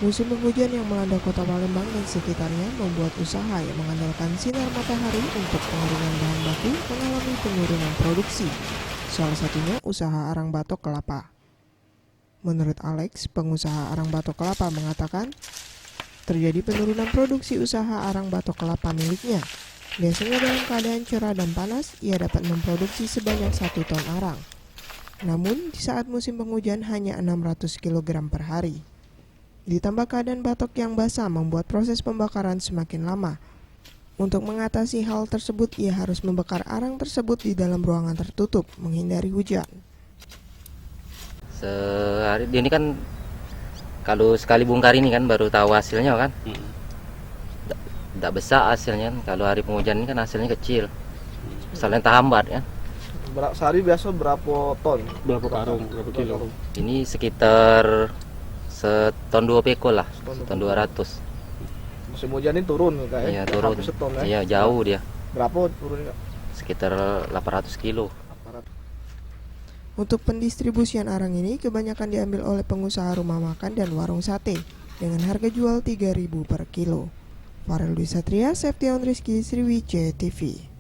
Musim penghujan yang melanda kota Palembang dan sekitarnya membuat usaha yang mengandalkan sinar matahari untuk pengeringan bahan baku mengalami penurunan produksi. Salah satunya usaha arang batok kelapa. Menurut Alex, pengusaha arang batok kelapa mengatakan terjadi penurunan produksi usaha arang batok kelapa miliknya. Biasanya dalam keadaan cerah dan panas, ia dapat memproduksi sebanyak 1 ton arang. Namun, di saat musim penghujan hanya 600 kg per hari. Ditambah keadaan batok yang basah membuat proses pembakaran semakin lama. Untuk mengatasi hal tersebut, ia harus membakar arang tersebut di dalam ruangan tertutup, menghindari hujan. Sehari ini kan kalau sekali bongkar ini kan baru tahu hasilnya kan. Tidak besar hasilnya. Kalau hari penghujan ini kan hasilnya kecil. Soalnya terhambat kan. Sehari biasa berapa ton? Berapa karung, berapa kilo? Ini sekitar seton 2 peko lah, seton 200. Musim hujan ini turun kayak? Iya turun. Seton, ya? Iya jauh dia. Berapa turunnya? Sekitar 800 kilo. Untuk pendistribusian arang ini kebanyakan diambil oleh pengusaha rumah makan dan warung sate dengan harga jual 3.000 per kilo. Farel Dwi Satria, Septian Rizky, Sriwijaya TV.